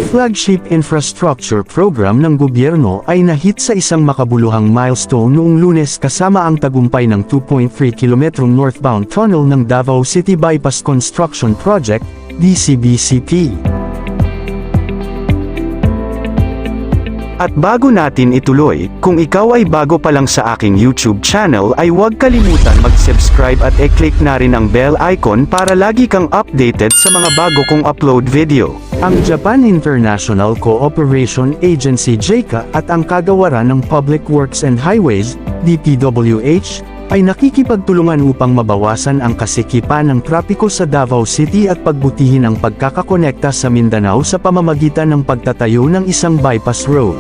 flagship infrastructure program ng gobyerno ay nahit sa isang makabuluhang milestone noong Lunes kasama ang tagumpay ng 2.3 km northbound tunnel ng Davao City Bypass Construction Project, DCBCP. At bago natin ituloy, kung ikaw ay bago pa lang sa aking YouTube channel ay huwag kalimutan mag-subscribe at i-click na rin ang bell icon para lagi kang updated sa mga bago kong upload video. Ang Japan International Cooperation Agency JICA at ang Kagawaran ng Public Works and Highways, DPWH, ay nakikipagtulungan upang mabawasan ang kasikipan ng trapiko sa Davao City at pagbutihin ang pagkakakonekta sa Mindanao sa pamamagitan ng pagtatayo ng isang bypass road.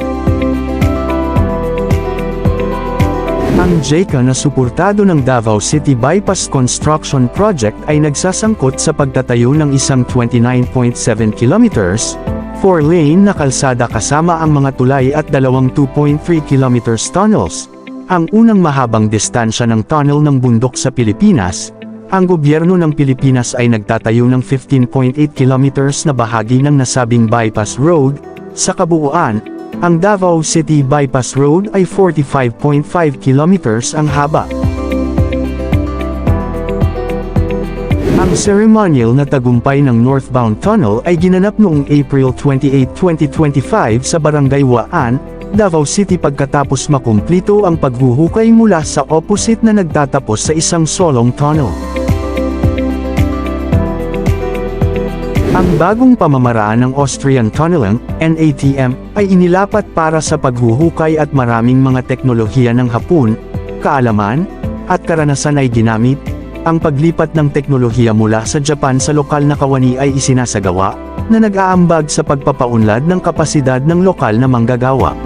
Ang JICA na suportado ng Davao City Bypass Construction Project ay nagsasangkot sa pagtatayo ng isang 29.7 kilometers, 4-lane na kalsada kasama ang mga tulay at dalawang 2.3 kilometers tunnels. Ang unang mahabang distansya ng tunnel ng bundok sa Pilipinas. Ang gobyerno ng Pilipinas ay nagtatayo ng 15.8 kilometers na bahagi ng nasabing bypass road. Sa kabuuan, ang Davao City Bypass Road ay 45.5 kilometers ang haba. Ang ceremonial na tagumpay ng northbound tunnel ay ginanap noong April 28, 2025 sa Barangay Waan, Davao City pagkatapos makumplito ang paghuhukay mula sa opposite na nagtatapos sa isang solong tunnel. Ang bagong pamamaraan ng Austrian Tunneling, NATM, ay inilapat para sa paghuhukay at maraming mga teknolohiya ng Hapon, kaalaman, at karanasan ay ginamit. Ang paglipat ng teknolohiya mula sa Japan sa lokal na kawani ay isinasagawa, na nag-aambag sa pagpapaunlad ng kapasidad ng lokal na manggagawa.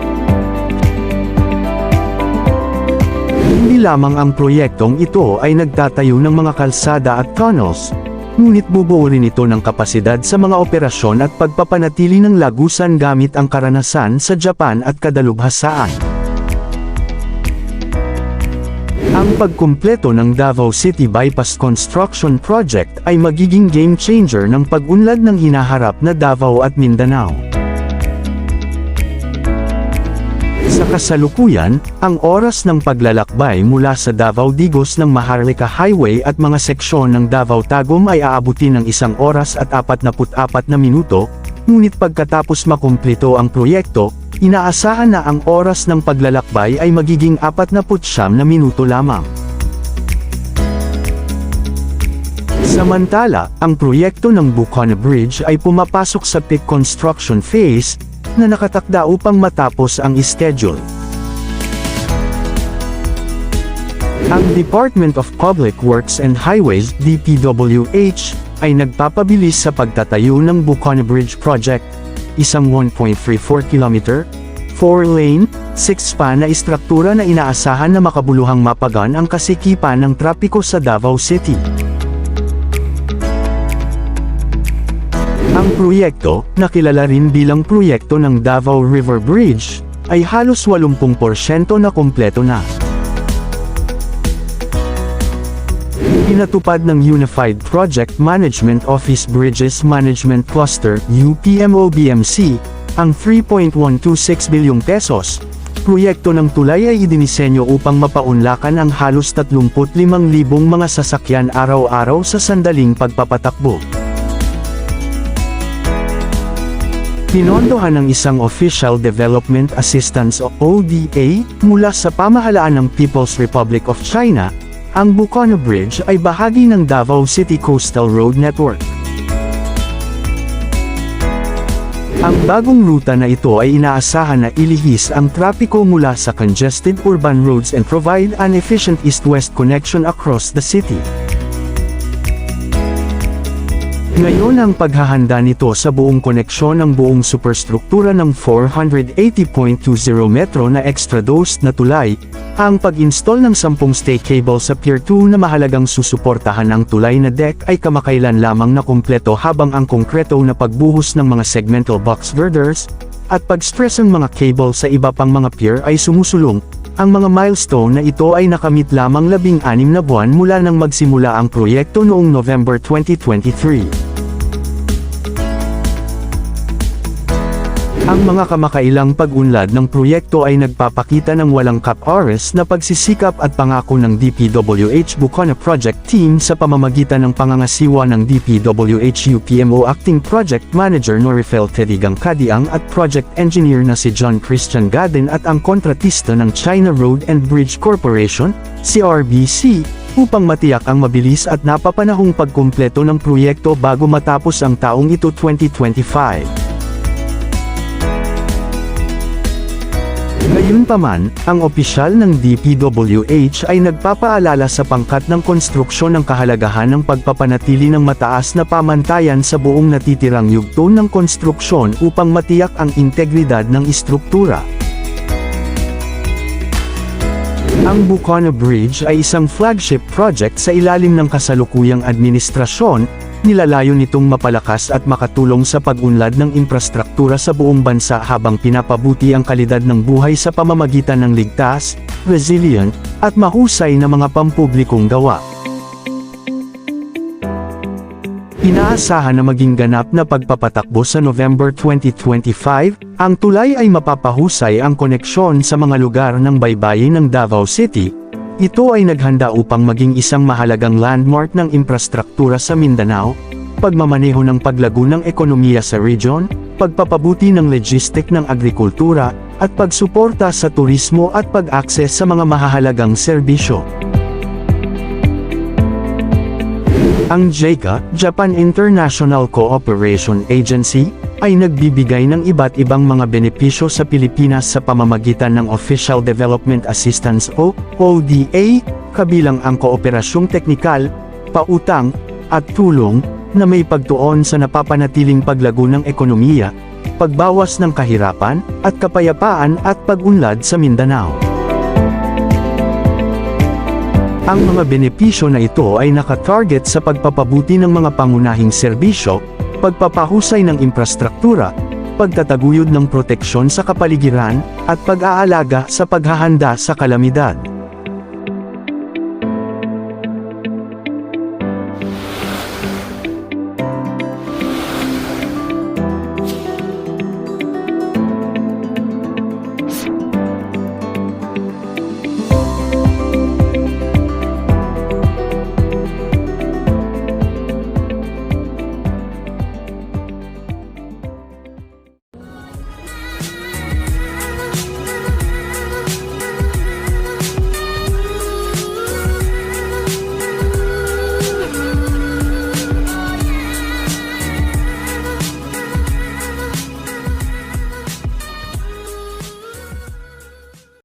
Hindi lamang ang proyektong ito ay nagtatayo ng mga kalsada at tunnels, ngunit bubuo rin ito ng kapasidad sa mga operasyon at pagpapanatili ng lagusan gamit ang karanasan sa Japan at kadalubhasaan. Ang pagkumpleto ng Davao City Bypass Construction Project ay magiging game changer ng pag-unlad ng hinaharap na Davao at Mindanao. Sa kasalukuyan, ang oras ng paglalakbay mula sa Davao-Digos ng Maharlika Highway at mga seksyon ng Davao-Tagum ay aabutin ng 1 oras at 44 na minuto, ngunit pagkatapos makumpleto ang proyekto, inaasahan na ang oras ng paglalakbay ay magiging 49 na minuto lamang. Samantala, ang proyekto ng Bucana Bridge ay pumapasok sa peak construction phase, na nakatakda upang matapos ang schedule. Ang Department of Public Works and Highways, DPWH, ay nagpapabilis sa pagtatayo ng Bucana Bridge Project, isang 1.34 km, 4-lane, 6-span na istruktura na inaasahan na makabuluhang mapagan ang kasikipan ng trapiko sa Davao City. Ang proyekto, na kilala rin bilang proyekto ng Davao River Bridge, ay halos 80% na kumpleto na. Pinatupad ng Unified Project Management Office Bridges Management Cluster, UPMOBMC, ang 3.126 bilyong pesos. Proyekto ng tulay ay idinisenyo upang mapaunlakan ang halos 35,000 mga sasakyan araw-araw sa sandaling pagpapatakbo. Pinondohan ng isang Official Development Assistance o ODA mula sa pamahalaan ng People's Republic of China. Ang Bucana Bridge ay bahagi ng Davao City Coastal Road Network. Ang bagong ruta na ito ay inaasahan na ilihis ang trapiko mula sa congested urban roads and provide an efficient east-west connection across the city. Ngayon ang paghahanda nito sa buong koneksyon ng buong superstruktura ng 480.20 metro na extra-dosed na tulay, ang pag-install ng 10 stay cable sa Pier 2 na mahalagang susuportahan ang tulay na deck ay kamakailan lamang na kumpleto habang ang konkreto na pagbuhos ng mga segmental box girders, at pag-stress ng mga cable sa iba pang mga pier ay sumusulong. Ang mga milestone na ito ay nakamit lamang 16 na buwan mula nang magsimula ang proyekto noong November 2023. Ang mga kamakailang pag-unlad ng proyekto ay nagpapakita ng walang kap-oras na pagsisikap at pangako ng DPWH Bukana Project Team sa pamamagitan ng pangangasiwa ng DPWH UPMO Acting Project Manager Norifel Terigang Kadiang at Project Engineer na si John Christian Gaden at ang kontratista ng China Road and Bridge Corporation, CRBC, upang matiyak ang mabilis at napapanahong pagkumpleto ng proyekto bago matapos ang taong ito 2025. Gayunpaman, ang opisyal ng DPWH ay nagpapaalala sa pangkat ng konstruksyon ng kahalagahan ng pagpapanatili ng mataas na pamantayan sa buong natitirang yugto ng konstruksyon upang matiyak ang integridad ng istruktura. Ang Bukana Bridge ay isang flagship project sa ilalim ng kasalukuyang administrasyon. Nilalayo nitong mapalakas at makatulong sa pag-unlad ng infrastruktura sa buong bansa habang pinapabuti ang kalidad ng buhay sa pamamagitan ng ligtas, resilient, at mahusay na mga pampublikong gawa. Inaasahan na maging ganap na pagpapatakbo sa November 2025, ang tulay ay mapapahusay ang koneksyon sa mga lugar ng baybayin ng Davao City. Ito ay naghanda upang maging isang mahalagang landmark ng infrastruktura sa Mindanao, pagmamaneho ng paglago ng ekonomiya sa region, pagpapabuti ng logistik ng agrikultura, at pagsuporta sa turismo at pag-akses sa mga mahahalagang serbisyo. Ang JICA, Japan International Cooperation Agency, ay nagbibigay ng iba't ibang mga benepisyo sa Pilipinas sa pamamagitan ng Official Development Assistance o ODA, kabilang ang kooperasyong teknikal, pautang, at tulong, na may pagtuon sa napapanatiling paglago ng ekonomiya, pagbawas ng kahirapan, at kapayapaan at pag-unlad sa Mindanao. Ang mga benepisyo na ito ay nakatarget sa pagpapabuti ng mga pangunahing serbisyo, pagpapahusay ng infrastruktura, pagtataguyod ng proteksyon sa kapaligiran, at pag-aalaga sa paghahanda sa kalamidad.